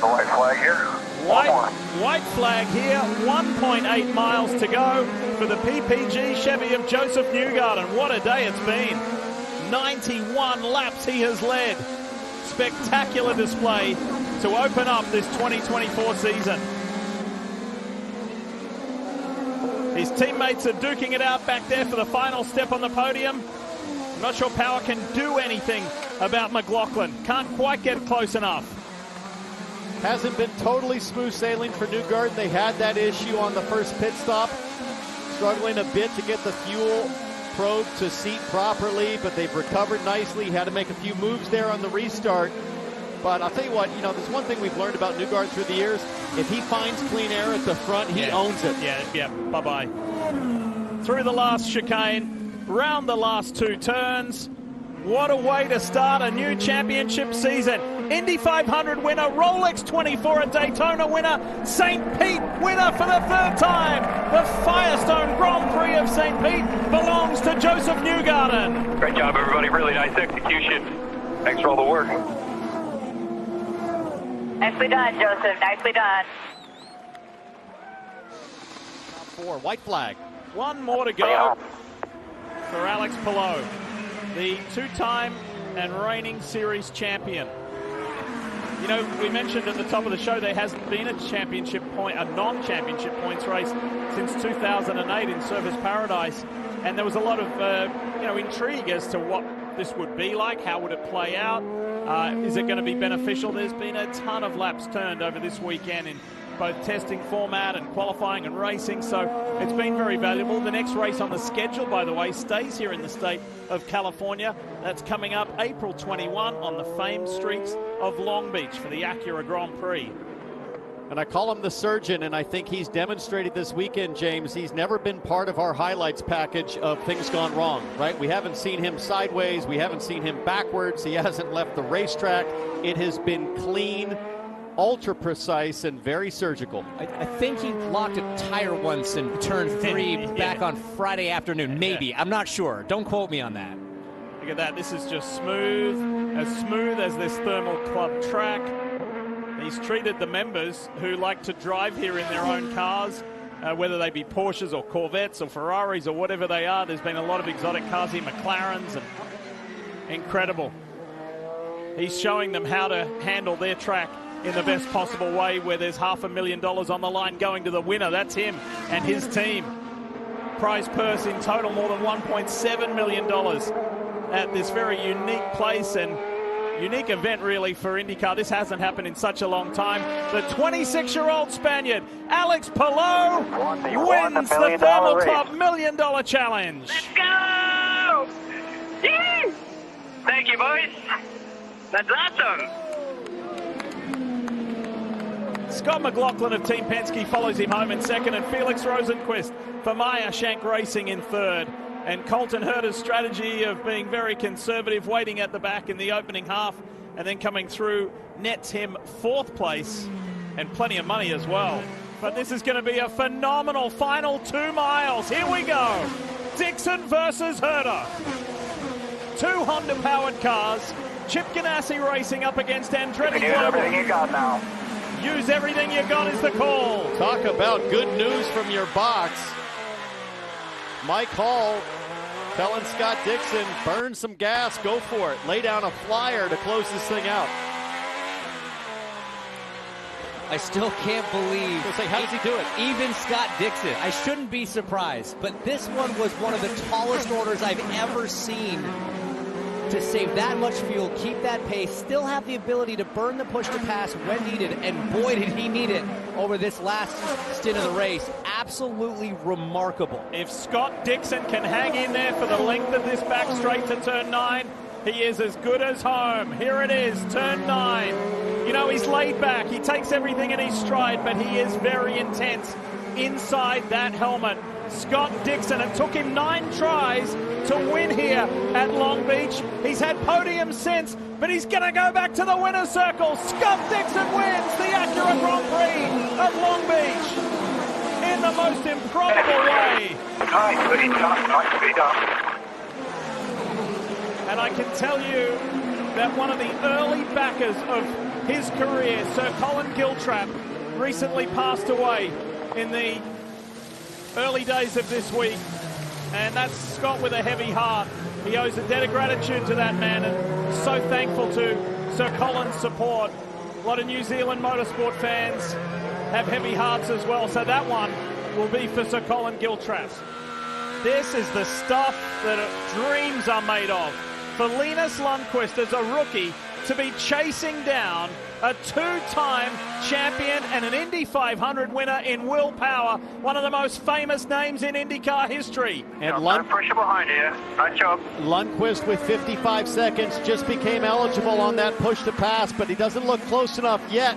The white flag here. White flag here, 1.8 miles to go for the PPG Chevy of Joseph Newgarden. What a day it's been. 91 laps he has led. Spectacular display to open up this 2024 season. His teammates are duking it out back there for the final step on the podium. I'm not sure Power can do anything about McLaughlin. Can't quite get close enough. Hasn't been totally smooth sailing for Newgarden. They had that issue on the first pit stop. Struggling a bit to get the fuel probe to seat properly, but they've recovered nicely. Had to make a few moves there on the restart. But I'll tell you what, there's one thing we've learned about Newgarden through the years. If he finds clean air at the front, he owns it. Yeah, bye-bye. Through the last chicane, round the last two turns. What a way to start a new championship season. Indy 500 winner, Rolex 24 at Daytona winner, St. Pete winner for the third time. The Firestone Grand Prix of St. Pete belongs to Joseph Newgarden. Great job, everybody. Really nice execution. Thanks for all the work. Nicely done, Joseph. Nicely done. Top 4, white flag. One more to go for Alex Palou, the two-time and reigning series champion. We mentioned at the top of the show there hasn't been a non-championship points race since 2008 in Surfers Paradise, and there was a lot of intrigue as to what this would be like. How would it play out? Is it going to be beneficial? There's been a ton of laps turned over this weekend in both testing format and qualifying and racing, so it's been very valuable. The next race on the schedule, by the way, stays here in the state of California. That's coming up April 21 on the famed streets of Long Beach for the Acura Grand Prix. And I call him the surgeon, and I think he's demonstrated this weekend, James, he's never been part of our highlights package of things gone wrong, right? We haven't seen him sideways. We haven't seen him backwards. He hasn't left the racetrack. It has been clean, ultra precise, and very surgical. I think he locked a tire once in turn 3 back on Friday afternoon. Maybe. I'm not sure. Don't quote me on that. Look at that. This is just smooth as this Thermal Club track. He's treated the members who like to drive here in their own cars, whether they be Porsches or Corvettes or Ferraris or whatever they are. There's been a lot of exotic cars here, McLarens, and incredible. He's showing them how to handle their track in the best possible way, where there's $500,000 on the line going to the winner. That's him and his team. Prize purse in total more than $1.7 million at this very unique place and unique event really for IndyCar. This hasn't happened in such a long time. The 26-year-old Spaniard, Alex Palou, wins the Thermal Club $1 Million Challenge. Let's go! Yee! Thank you, boys. That's awesome. Scott McLaughlin of Team Penske follows him home in second, and Felix Rosenquist for Meyer Shank Racing in third. And Colton Herta's strategy of being very conservative, waiting at the back in the opening half, and then coming through, nets him fourth place, and plenty of money as well. But this is going to be a phenomenal final 2 miles. Here we go. Dixon versus Herta. Two Honda-powered cars. Chip Ganassi Racing up against Andretti Global. Everything you got now. Use everything you got is the call. Talk about good news from your box. Mike Hall telling Scott Dixon, burn some gas, go for it. Lay down a flyer to close this thing out. I still can't believe. How does he do it? Even Scott Dixon. I shouldn't be surprised, but this one was one of the tallest orders I've ever seen to save that much fuel, keep that pace, still have the ability to burn the push to pass when needed, and boy did he need it over this last stint of the race. Absolutely remarkable. If Scott Dixon can hang in there for the length of this back straight to turn 9, he is as good as home. Here it is, turn 9. He's laid back, he takes everything in his stride, but he is very intense inside that helmet. Scott Dixon, it took him 9 tries to win here at Long Beach. He's had podiums since, but he's going to go back to the winner's circle. Scott Dixon wins the Acura Grand Prix of Long Beach in the most improbable way. Nice, but he's nice to be done. And I can tell you that one of the early backers of his career. Sir Colin Giltrap recently passed away in the early days of this week, and that's Scott with a heavy heart. He owes a debt of gratitude to that man, and so thankful to Sir Colin's support. A lot of New Zealand motorsport fans have heavy hearts as well, so that one will be for Sir Colin Giltrap. This is the stuff that dreams are made of. For Linus Lundqvist as a rookie to be chasing down a two-time champion and an Indy 500 winner in Will Power, one of the most famous names in IndyCar history. And No pressure behind you. Nice job. Lundqvist with 55 seconds just became eligible on that push to pass, but he doesn't look close enough yet.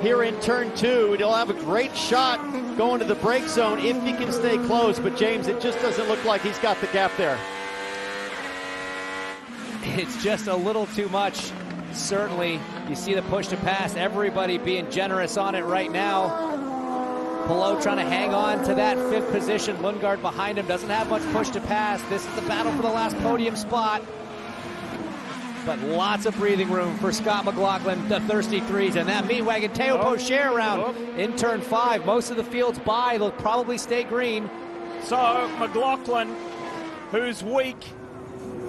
Here in turn 2, he'll have a great shot going to the brake zone if he can stay close. But James, it just doesn't look like he's got the gap there. It's just a little too much. Certainly, you see the push to pass, everybody being generous on it right now. Pelot trying to hang on to that 5th position. Lundgaard behind him, doesn't have much push to pass. This is the battle for the last podium spot. But lots of breathing room for Scott McLaughlin, the thirsty threes, and that meat wagon Teo Pocher around in turn 5. Most of the field's by, they'll probably stay green. So McLaughlin, whose week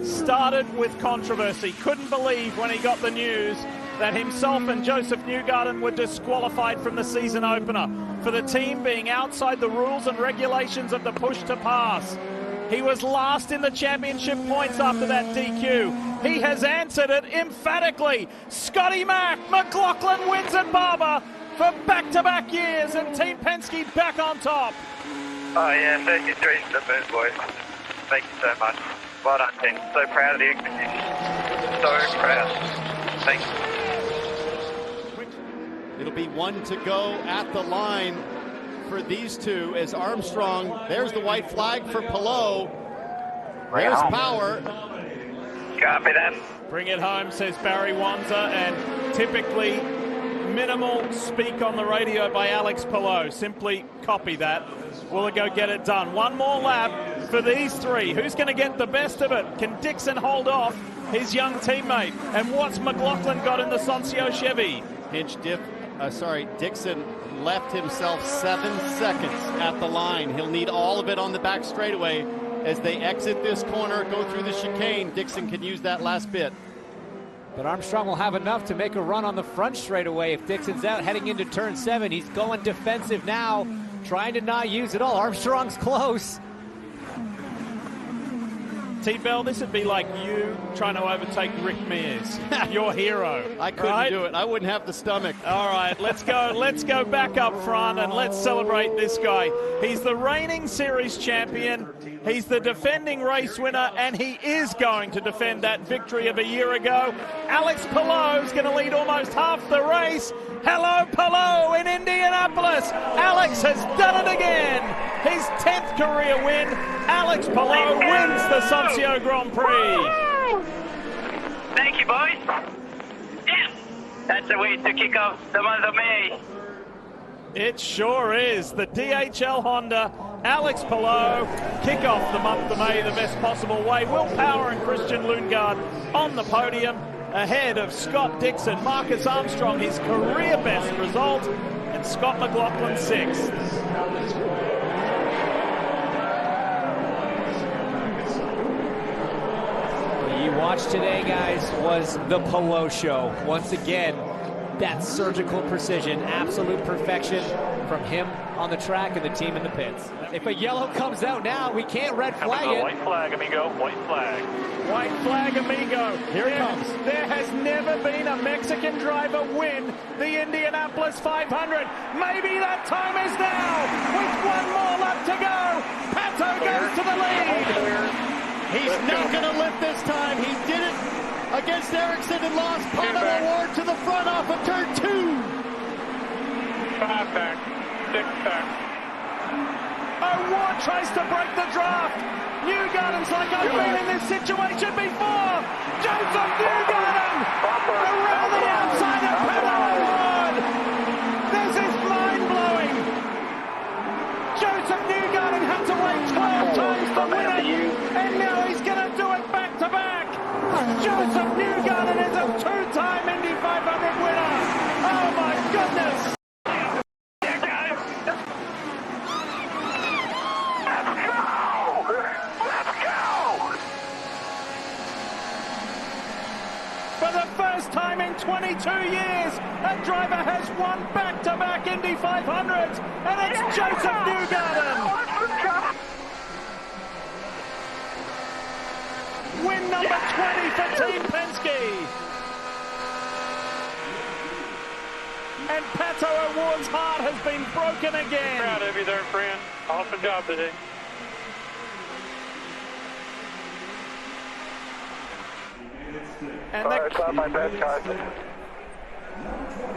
started with controversy, couldn't believe when he got the news that himself and Joseph Newgarden were disqualified from the season opener for the team being outside the rules and regulations of the push to pass. He was last in the championship points after that DQ. He has answered it emphatically. Scotty Mack, McLaughlin wins at Barber for back-to-back years, and Team Penske back on top. Oh yeah, 33 to the moon, boys. Thank you so much. Well done, team. So proud of the execution. So proud. Thank you. It'll be 1 to go at the line for these two as Armstrong, there's the white flag for Pelot. There's Power. Copy that. Bring it home, says Barry Wanza, and typically minimal speak on the radio by Alex Pelot. Simply copy that. Will it go get it done? One more lap for these three. Who's going to get the best of it? Can Dixon hold off his young teammate? And what's McLaughlin got in the Sonsio Chevy? Dixon left himself 7 seconds at the line. He'll need all of it on the back straightaway as they exit this corner, go through the chicane. Dixon can use that last bit. But Armstrong will have enough to make a run on the front straightaway if Dixon's out heading into turn 7. He's going defensive now, trying to not use it all. Armstrong's close. T-Bell, this would be like you trying to overtake Rick Mears, your hero. I couldn't do it. I wouldn't have the stomach. All right, let's go back up front and let's celebrate this guy. He's the reigning series champion. He's the defending race winner, and he is going to defend that victory of a year ago. Alex Pelot is going to lead almost half the race. Hello, Pelot in Indianapolis. Alex has done it again. His 10th career win. Alex Pelot wins the Sonsio Grand Prix. Thank you, boys. Yeah, that's the way to kick off the month of May. It sure is. The DHL Honda, Alex Pelot, kick off the month of May the best possible way. Will Power and Christian Lundgaard on the podium, ahead of Scott Dixon, Marcus Armstrong, his career best result, and Scott McLaughlin 6th. You watched today, guys, was the Pelot show. Once again, that surgical precision, absolute perfection from him on the track and the team in the pits. If a yellow comes out now, we can't red flag it. White flag, amigo. White flag. White flag, amigo. Here it comes. There has never been a Mexican driver win the Indianapolis 500. Maybe that time is now. With one more lap to go, Pato goes to the lead. He's not going to lift this time. He did it against Ericsson and lost Pato O'Ward to the front off of turn 2. 5 back. 6 back. O'Ward tries to break the draft. Newgarden's like, I've been in this situation before. Joseph Newgarden around the outside of Pato O'Ward. This is mind-blowing. Joseph Newgarden had to wait 12 times to win it, and now he's going to do it back-to-back. Joseph Newgarden is a two-time Indy 500 winner. years, a driver has won back-to-back Indy 500s, and it's Joseph Newgarden. Win number 20 for Team Penske. And Pato O'Ward's heart has been broken again. Proud of you there, friend. Awesome job today. And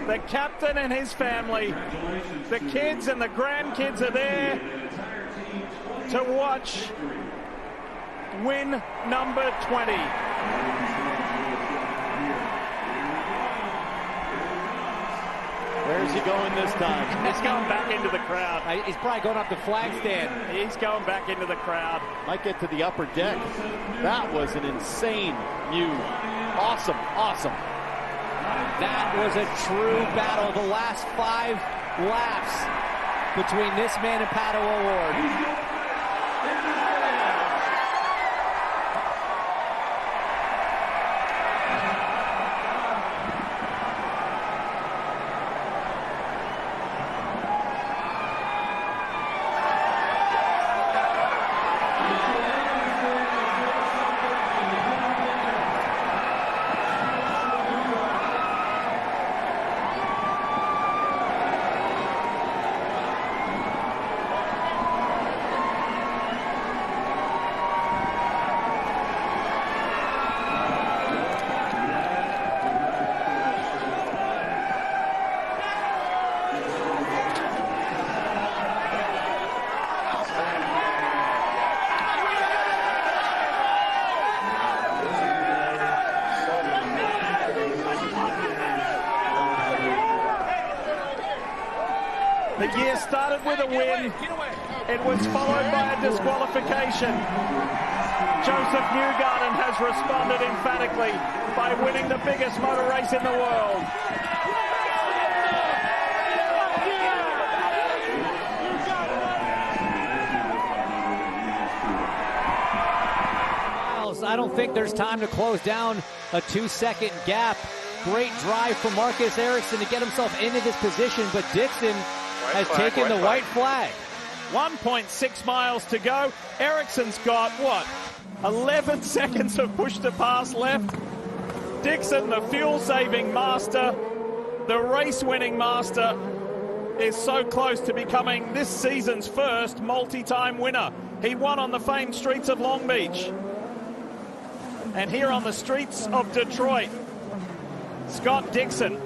the captain and his family, the kids and the grandkids are there to watch win number 20. Where's he going this time? He's going back into the crowd. He's probably going up the flag stand. He's going back into the crowd. Might get to the upper deck. That was an insane move. Awesome, awesome. That was a true battle. The last 5 laps between this man and Pato O'Ward. The year started with a win. It was followed by a disqualification. Joseph Newgarden has responded emphatically by winning the biggest motor race in the world. I don't think there's time to close down a 2-second gap. Great drive from Marcus Ericsson to get himself into this position, but Dixon has taken the white flag. 1.6 miles to go. Ericsson's got, what, 11 seconds of push to pass left. Dixon, the fuel-saving master, the race-winning master, is so close to becoming this season's first multi-time winner. He won on the famed streets of Long Beach. And here on the streets of Detroit, Scott Dixon.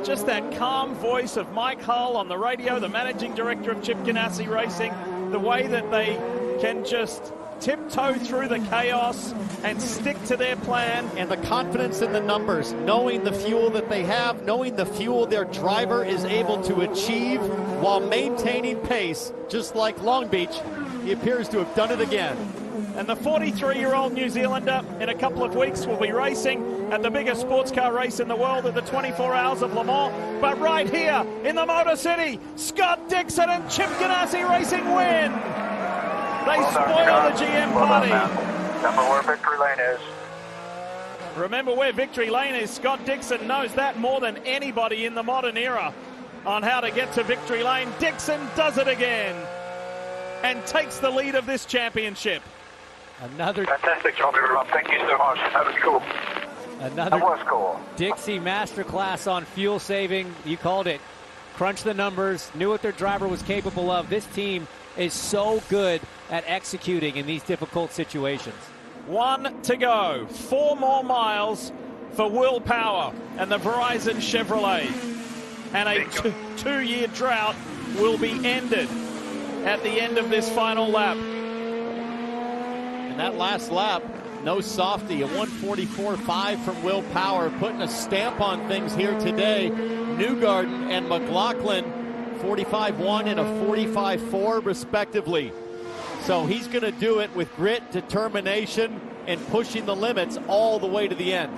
Just that calm voice of Mike Hull on the radio, the managing director of Chip Ganassi Racing, the way that they can just tiptoe through the chaos and stick to their plan. And the confidence in the numbers, knowing the fuel that they have, knowing the fuel their driver is able to achieve while maintaining pace, just like Long Beach. He appears to have done it again. And the 43-year-old New Zealander in a couple of weeks will be racing at the biggest sports car race in the world at the 24 Hours of Le Mans. But right here in the Motor City, Scott Dixon and Chip Ganassi Racing win. They spoil the GM party. Remember where victory lane is. Remember where victory lane is. Scott Dixon knows that more than anybody in the modern era on how to get to victory lane. Dixon does it again and takes the lead of this championship. Another fantastic job, everyone. Thank you so much. That was cool. Another that was cool. Dixie masterclass on fuel saving. You called it. Crunched the numbers, knew what their driver was capable of. This team is so good at executing in these difficult situations. 1 to go. 4 more miles for Will Power and the Verizon Chevrolet. And a 2-year drought will be ended at the end of this final lap. And that last lap, no softy, a 144.5 from Will Power, putting a stamp on things here today. Newgarden and McLaughlin, 45.1 and a 45.4 respectively. So he's going to do it with grit, determination, and pushing the limits all the way to the end.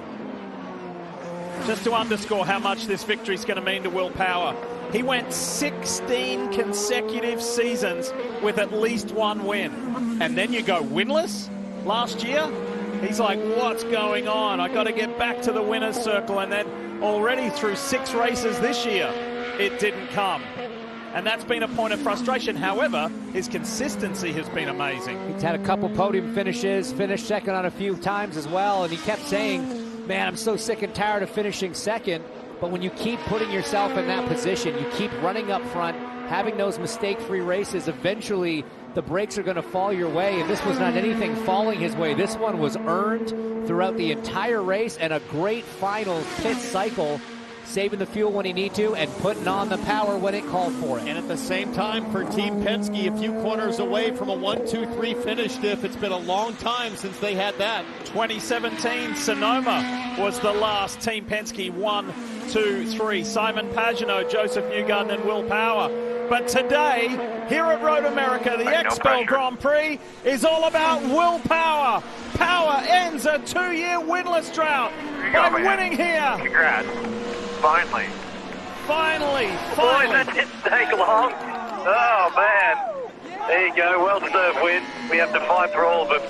Just to underscore how much this victory is going to mean to Will Power. He went 16 consecutive seasons with at least 1 win. And then you go winless last year? He's like, what's going on? I got to get back to the winner's circle. And then already through 6 races this year, it didn't come. And that's been a point of frustration. However, his consistency has been amazing. He's had a couple podium finishes, finished second on a few times as well, and he kept saying, man, I'm so sick and tired of finishing second. But when you keep putting yourself in that position, you keep running up front, having those mistake-free races, eventually the brakes are going to fall your way, and this was not anything falling his way. This one was earned throughout the entire race, and a great final pit cycle, saving the fuel when he need to and putting on the power when it called for it. And at the same time, for Team Penske, a few corners away from a 1-2-3 finish diff. It's been a long time since they had that. 2017, Sonoma was the last Team Penske 1, 2, 3. Simon Pagenaud, Joseph Newgarden, and Will Power. But today, here at Road America, the XPEL Grand Prix is all about Will Power. Power ends a 2-year winless drought by winning here. Congrats. Finally. Finally. Boy, that didn't take long. Oh, man. There you go. Well-deserved win. We have to fight for all of them.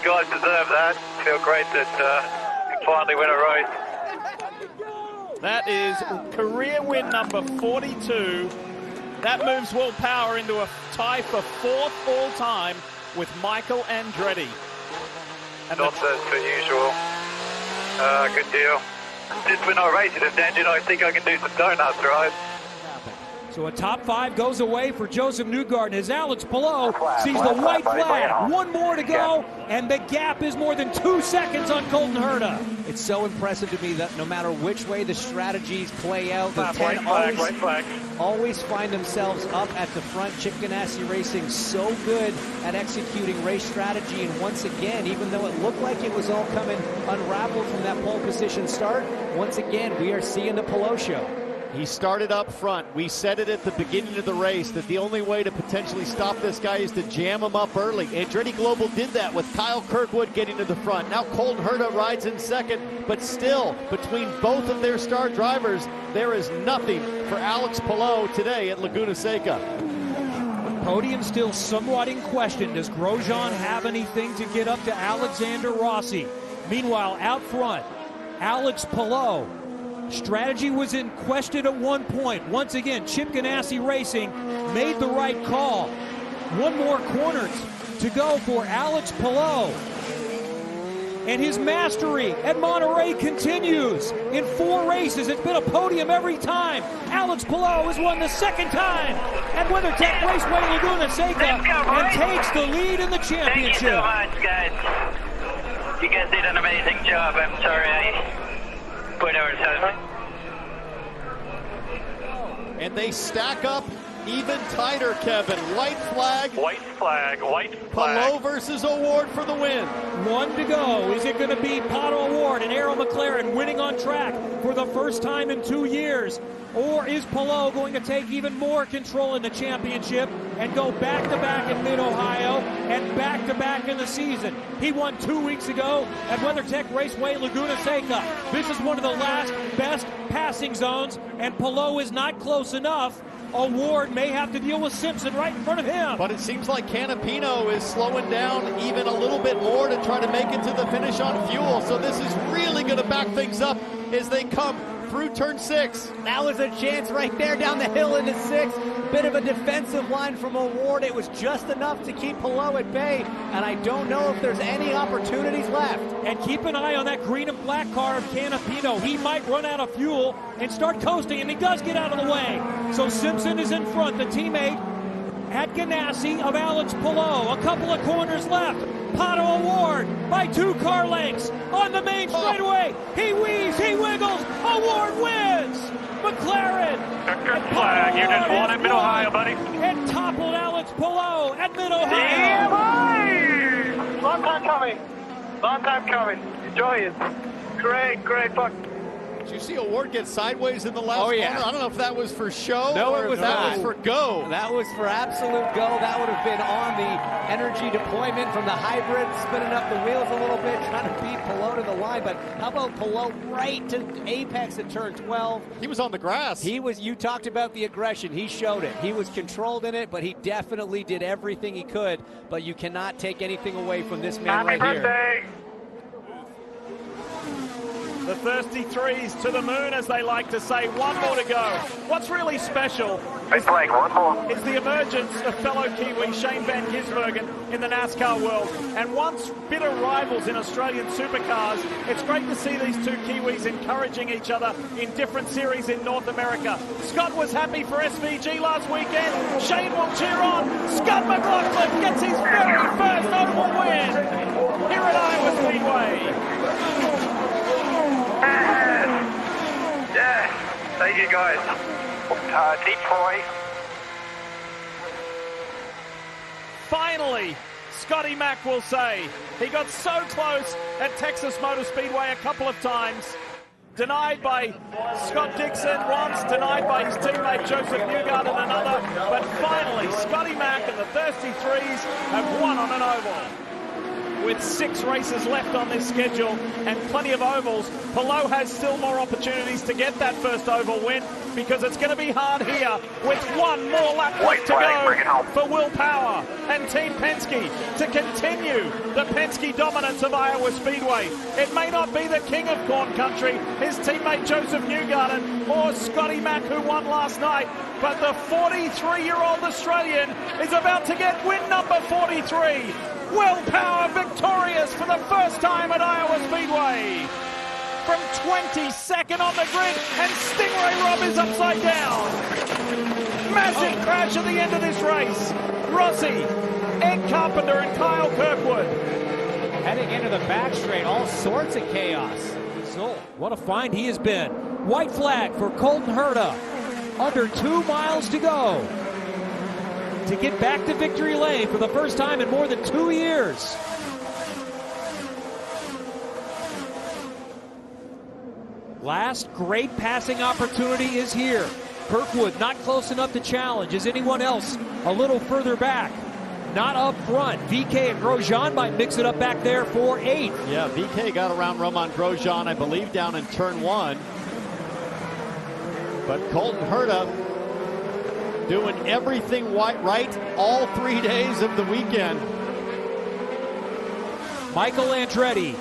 Guys deserve that. Feel great that we finally win a race. That is career win number 42. That moves Will Power into a tie for 4th all-time with Michael Andretti. And Not as per usual. Good deal. Since we're not racing this engine, I think I can do some donuts, right? So a top 5 goes away for Joseph Newgarden as Alex Palou sees the white flag. One more to go, and the gap is more than 2 seconds on Colton Herta. It's so impressive to me that no matter which way the strategies play out, the 10 always find themselves up at the front. Chip Ganassi Racing so good at executing race strategy, and once again, even though it looked like it was all coming unraveled from that pole position start, once again, we are seeing the Palou show. He started up front. We said it at the beginning of the race that the only way to potentially stop this guy is to jam him up early. Andretti Global did that with Kyle Kirkwood getting to the front. Now Colton Herta rides in second, but still, between both of their star drivers, there is nothing for Alex Palou today at Laguna Seca. Podium still somewhat in question. Does Grosjean have anything to get up to Alexander Rossi? Meanwhile, out front, Alex Palou. Strategy was in question at one point. Once again, Chip Ganassi Racing made the right call. One more corner to go for Alex Palou. And his mastery at Monterey continues. In 4 races, it's been a podium every time. Alex Palou has won the 2nd time at WeatherTech Raceway Laguna Seca and takes the lead in the championship. Thank you so much, guys. You guys did an amazing job. I'm sorry I put ourselves. And they stack up even tighter, Kevin. White flag. White flag. Palou versus O'Ward for the win. 1 to go. Is it going to be Pato O'Ward and Arrow McLaren winning on track for the first time in 2 years? Or is Palou going to take even more control in the championship and go back-to-back in Mid-Ohio and back-to-back in the season? He won 2 weeks ago at WeatherTech Raceway Laguna Seca. This is one of the last best passing zones, and Palou is not close enough. O'Ward may have to deal with Simpson right in front of him. But it seems like Canapino is slowing down even a little bit more to try to make it to the finish on fuel. So this is really going to back things up as they come through turn 6. That was a chance right there down the hill into 6. Bit of a defensive line from O'Ward. It was just enough to keep Palou at bay, and I don't know if there's any opportunities left. And keep an eye on that green and black car of Canapino. He might run out of fuel and start coasting, and he does get out of the way. So Simpson is in front, the teammate at Ganassi of Alex Palou. A couple of corners left. Pato O'Ward by 2 car lengths on the main straightaway. He weaves, he wiggles. O'Ward wins. McLaren. Good flag. You just won at Mid-Ohio, buddy. And toppled Alex Palou at Mid-Ohio. Yeah, boy! Long time coming. Long time coming. Enjoy it. Great fuck. Did you see O'Ward get sideways in the last corner? I don't know if that was for show or if that was for go. That was for absolute go. That would have been on the energy deployment from the hybrid, spinning up the wheels a little bit, trying to beat Palou to the line. But how about Palou right to apex at turn 12? He was on the grass. You talked about the aggression. He showed it. He was controlled in it, but he definitely did everything he could. But you cannot take anything away from this man right here. Happy birthday! The thirsty threes to the moon, as they like to say. One more to go. What's really special is the emergence of fellow Kiwi Shane Van Gisbergen in the NASCAR world. And once bitter rivals in Australian supercars, it's great to see these two Kiwis encouraging each other in different series in North America. Scott was happy for SVG last weekend. Shane will cheer on. Scott McLaughlin gets his very first notable win here at Iowa Speedway. Yeah, thank you guys. Detroit. Finally, Scotty Mack will say, he got so close at Texas Motor Speedway a couple of times. Denied by Scott Dixon once, denied by his teammate Joseph Newgarden another, but finally Scotty Mack and the Thirsty Threes have won on an oval. With 6 races left on this schedule and plenty of ovals, Palou has still more opportunities to get that first oval win, because it's going to be hard here with one more lap left to go for Will Power and Team Penske to continue the Penske dominance of Iowa Speedway. It may not be the king of corn country, his teammate Joseph Newgarden or Scotty Mack, who won last night, but the 43-year-old Australian is about to get win number 43. Will Power victorious for the first time at Iowa Speedway. From 22nd on the grid, and Stingray Rob is upside down. Massive crash at the end of this race. Rossi, Ed Carpenter, and Kyle Kirkwood. Heading into the back straight, all sorts of chaos. So, what a find he has been. White flag for Colton Herta. Under 2 miles to go to get back to victory lane for the first time in more than 2 years. Last great passing opportunity is here. Kirkwood not close enough to challenge. Is anyone else a little further back? Not up front. VK and Grosjean might mix it up back there for 8th. Yeah, VK got around Roman Grosjean, I believe, down in turn 1. But Colton Herta doing everything right all 3 days of the weekend. Michael Andretti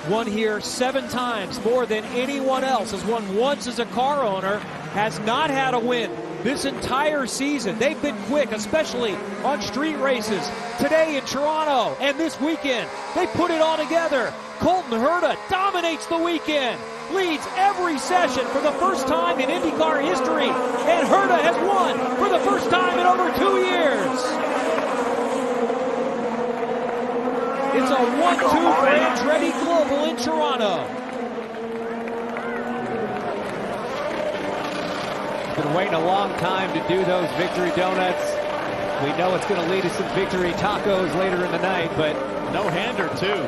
won here 7 times, more than anyone else. Has won once as a car owner, has not had a win this entire season. They've been quick, especially on street races. Today in Toronto and this weekend, they put it all together. Colton Herta dominates the weekend, leads every session for the first time in IndyCar history, and Herta has won for the first time in over 2 years. It's a 1-2 for Andretti Global in Toronto. Been waiting a long time to do those victory donuts. We know it's going to lead to some victory tacos later in the night, but no-hander too.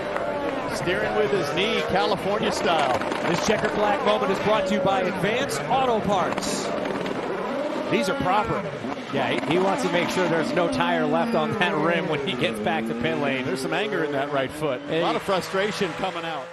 Steering with his knee, California style. This checkered flag moment is brought to you by Advanced Auto Parts. These are proper. Yeah, he wants to make sure there's no tire left on that rim when he gets back to pit lane. There's some anger in that right foot. A lot of frustration coming out.